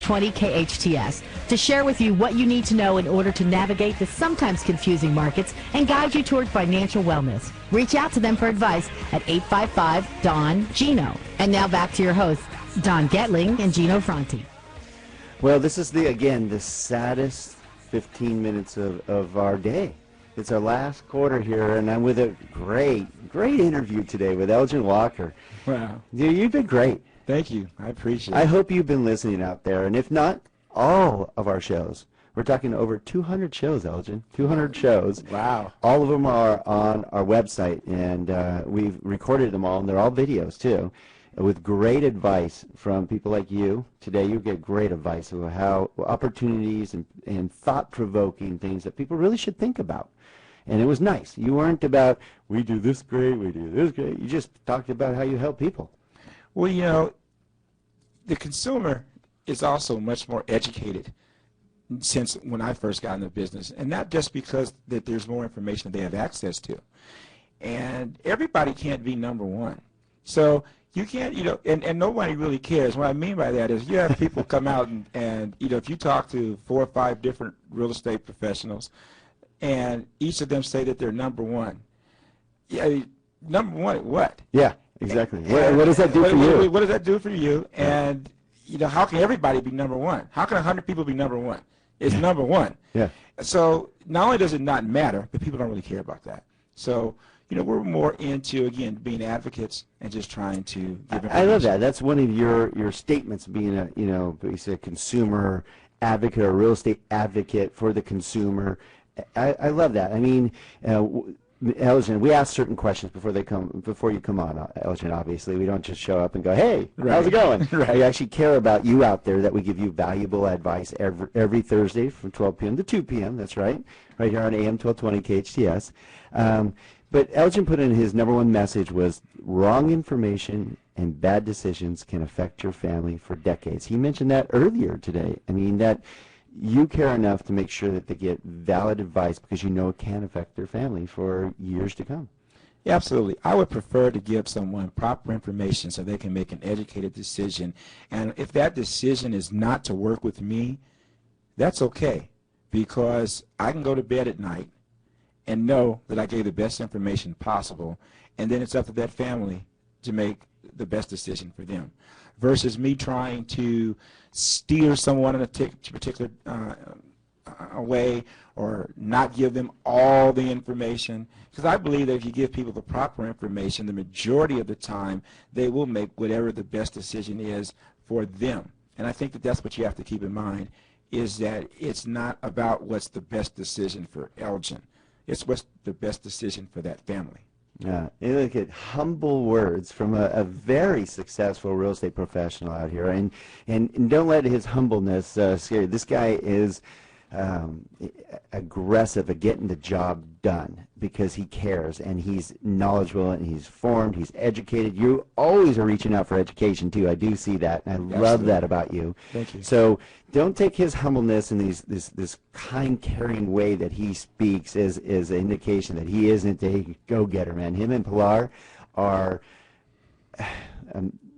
1220 KHTS to share with you what you need to know in order to navigate the sometimes confusing markets and guide you toward financial wellness. Reach out to them for advice at 855-DON-GINO. And now back to your hosts, Don Getling and Gino Franti. Well, this is, the saddest 15 minutes of our day. It's our last quarter here, and I'm with a great interview today with Elgin Walker. Wow. You've been great. Thank you. I appreciate it. I hope you've been listening out there, and if not, all of our shows. We're talking over 200 shows, Elgin. 200 shows. Wow. All of them are on our website, and we've recorded them all, and they're all videos, too, with great advice from people like you. Today you get great advice of how opportunities and thought-provoking things that people really should think about. And it was nice. You weren't about, we do this great, we do this great. You just talked about how you help people. Well, the consumer is also much more educated since when I first got in the business, and not just because that there's more information they have access to. And everybody can't be number one. So you can't, and nobody really cares. What I mean by that is you have people come out and if you talk to 4 or 5 different real estate professionals, and each of them say that they're number one. Yeah, number one at what? Yeah, exactly. What does that do for you? What does that do for you? And, how can everybody be number one? How can 100 people be number one? It's number one. Yeah. So not only does it not matter, but people don't really care about that. So, we're more into, again, being advocates and just trying to give information. I love that. That's one of your statements, being a consumer advocate or real estate advocate for the consumer. I love that. I mean, Elgin, we ask certain questions before you come on, Elgin, obviously. We don't just show up and go, hey, how's it going? Right. We actually care about you out there, that we give you valuable advice every Thursday from 12 p.m. to 2 p.m. That's right here on AM 1220 KHTS. But Elgin put in his number one message was, wrong information and bad decisions can affect your family for decades. He mentioned that earlier today. I mean, that you care enough to make sure that they get valid advice because it can affect their family for years to come. Yeah, absolutely. I would prefer to give someone proper information so they can make an educated decision. And if that decision is not to work with me, that's okay, because I can go to bed at night and know that I gave the best information possible, and then it's up to that family to make the best decision for them, versus me trying to steer someone in a particular way or not give them all the information. Because I believe that if you give people the proper information, the majority of the time they will make whatever the best decision is for them. And I think that that's what you have to keep in mind, is that it's not about what's the best decision for Elgin. It's what's the best decision for that family. Yeah, you look at humble words from a very successful real estate professional out here, and don't let his humbleness scare you. This guy is aggressive at getting the job done because he cares, and he's knowledgeable, and he's formed, he's educated. You always are reaching out for education too. I do see that, and I love that about you. Thank you. So don't take his humbleness and this kind, caring way that he speaks as an indication that he isn't a go-getter, man. Him and Pilar are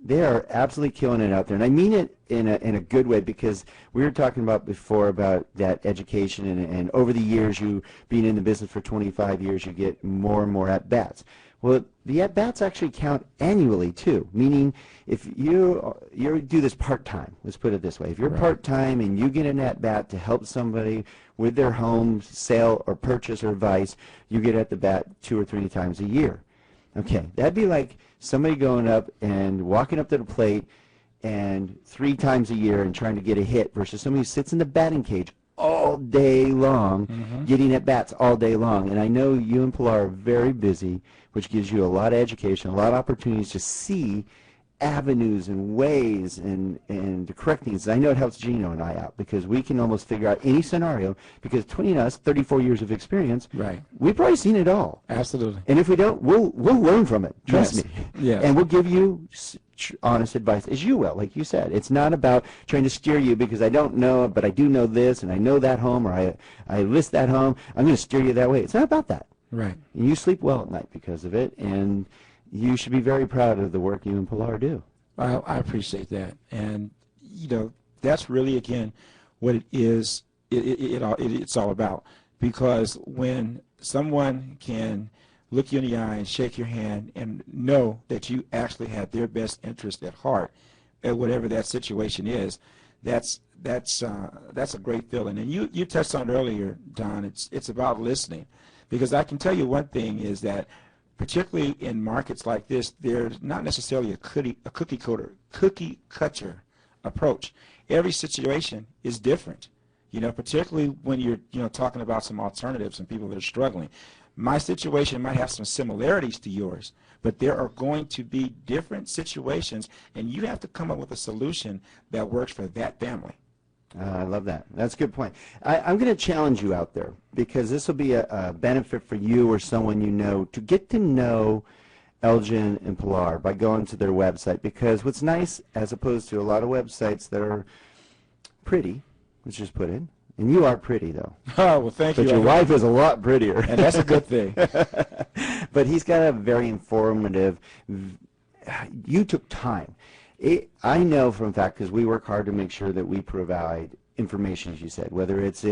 they are absolutely killing it out there, and I mean it in a good way, because we were talking about before about that education, and over the years, you being in the business for 25 years, you get more and more at-bats. Well, the at-bats actually count annually too, meaning if you do this part-time, let's put it this way, if you're part-time and you get an at-bat to help somebody with their home sale or purchase or advice, you get at the bat 2 or 3 times a year. Okay, that'd be like somebody going up and walking up to the plate and 3 times a year and trying to get a hit, versus somebody who sits in the batting cage all day long, getting at bats all day long. And I know you and Pilar are very busy, which gives you a lot of education, a lot of opportunities to see avenues and ways and to correct things. I know it helps Gino and I out, because we can almost figure out any scenario, because between us, 34 years of experience, we've probably seen it all. Absolutely. And if we don't, we'll learn from it. Trust me. Yes. And we'll give you honest advice, as you will, like you said. It's not about trying to steer you because I don't know, but I do know this, and I know that home, or I list that home. I'm going to steer you that way. It's not about that. Right. And you sleep well at night because of it, and you should be very proud of the work you and Pilar do. I appreciate that. And, that's really, again, what it is. It's all about, because when someone can look you in the eye and shake your hand and know that you actually have their best interest at heart, at whatever that situation is, that's a great feeling. And you touched on it earlier, Don. It's about listening, because I can tell you one thing is that, particularly in markets like this, there's not necessarily a cookie cutter approach. Every situation is different. Particularly when you're talking about some alternatives and people that are struggling. My situation might have some similarities to yours, but there are going to be different situations, and you have to come up with a solution that works for that family. I love that. That's a good point. I'm going to challenge you out there, because this will be a benefit for you or someone you know to get to know Elgin and Pilar by going to their website. Because what's nice, as opposed to a lot of websites that are pretty, let's just put it, and you are pretty, though. Oh, well, thank you. But your wife is a lot prettier. And that's a good thing. But he's got a very informative, you took time. I know from fact, because we work hard to make sure that we provide information, as you said, whether it's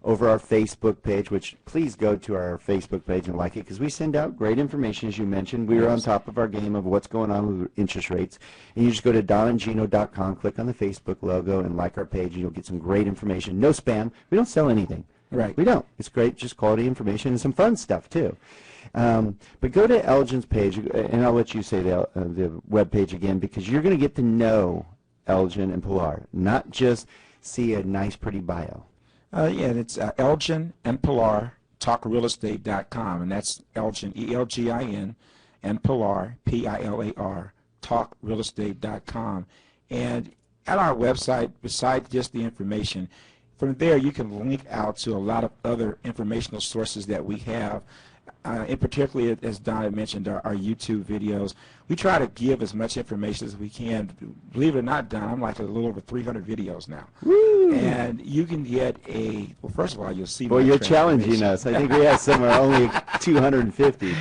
over our Facebook page, which please go to our Facebook page and like it, because we send out great information, as you mentioned. We are on top of our game of what's going on with interest rates. And you just go to donandgino.com, click on the Facebook logo, and like our page, and you'll get some great information. No spam. We don't sell anything. Right. We don't. It's great, just quality information and some fun stuff, too. But go to Elgin's page, and I'll let you say the web page again, because you're going to get to know Elgin and Pilar, not just see a nice, pretty bio. It's Elgin and Pilar, talkrealestate.com, and that's Elgin, E-L-G-I-N, and Pilar, P-I-L-A-R, talkrealestate.com. And at our website, besides just the information, from there you can link out to a lot of other informational sources that we have. In particular, as Don had mentioned, our YouTube videos. We try to give as much information as we can. Believe it or not, Don, I'm like a little over 300 videos now. Woo! And you can get well, first of all, you'll see. Well, you're challenging us. I think we have some are only 250.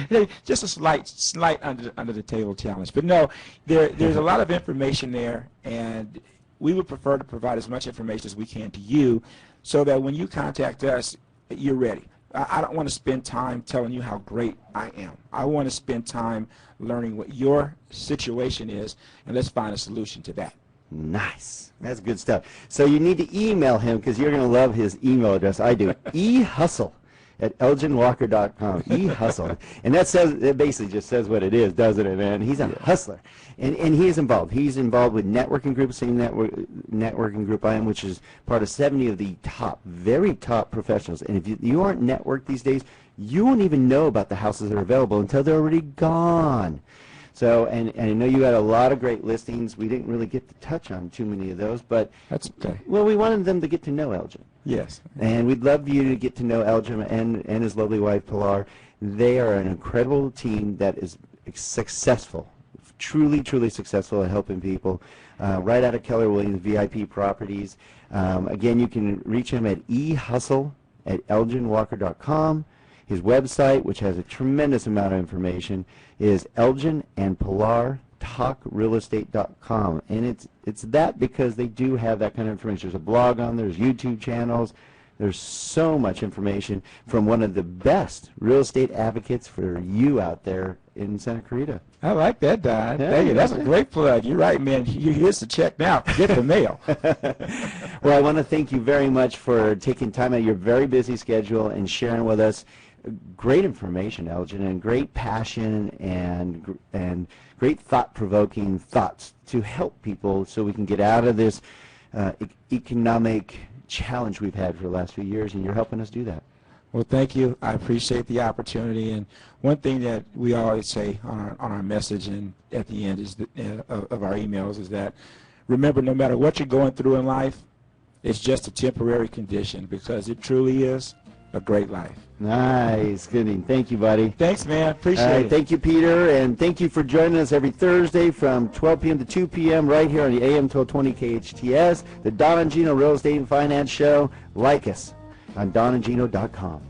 Just a slight under the table challenge. But no, there's a lot of information there, and we would prefer to provide as much information as we can to you, so that when you contact us, you're ready. I don't want to spend time telling you how great I am. I want to spend time learning what your situation is, and let's find a solution to that. Nice. That's good stuff. So you need to email him, because you're going to love his email address. I do. ehustle@elginwalker.com. ehustle. And that basically just says what it is, doesn't it, man? He's a hustler. And he is involved. He's involved with networking groups, same networking group I am, which is part of 70 of the very top professionals. And if you aren't networked these days, you won't even know about the houses that are available until they're already gone. So, and I know you had a lot of great listings. We didn't really get to touch on too many of those, but that's okay. Well, we wanted them to get to know Elgin. Yes. And we'd love you to get to know Elgin and his lovely wife, Pilar. They are an incredible team that is successful, truly, truly successful at helping people right out of Keller Williams VIP Properties. Again, you can reach him at ehustle@elginwalker.com. His website, which has a tremendous amount of information, is Elgin and Pilar talkrealestate.com. And it's that because they do have that kind of information. There's a blog on there, there's YouTube channels. There's so much information from one of the best real estate advocates for you out there in Santa Clarita. I like that, Don. Yeah, thank you. That's a great plug. You're right, man. Here's the check now. Get the mail. Well, I want to thank you very much for taking time out of your very busy schedule and sharing with us great information, Elgin, and great passion and great thought-provoking thoughts to help people so we can get out of this economic challenge we've had for the last few years, and you're helping us do that. Well, thank you. I appreciate the opportunity. And one thing that we always say on our message and at the end is of our emails is that, remember, no matter what you're going through in life, it's just a temporary condition, because it truly is a great life. Nice. Good. Thank you, buddy. Thanks, man. Appreciate it. Thank you, Peter, and thank you for joining us every Thursday from 12 p.m. to 2 p.m. right here on the AM 1220 KHTS, the Don and Gino Real Estate and Finance Show. Like us on donandgino.com.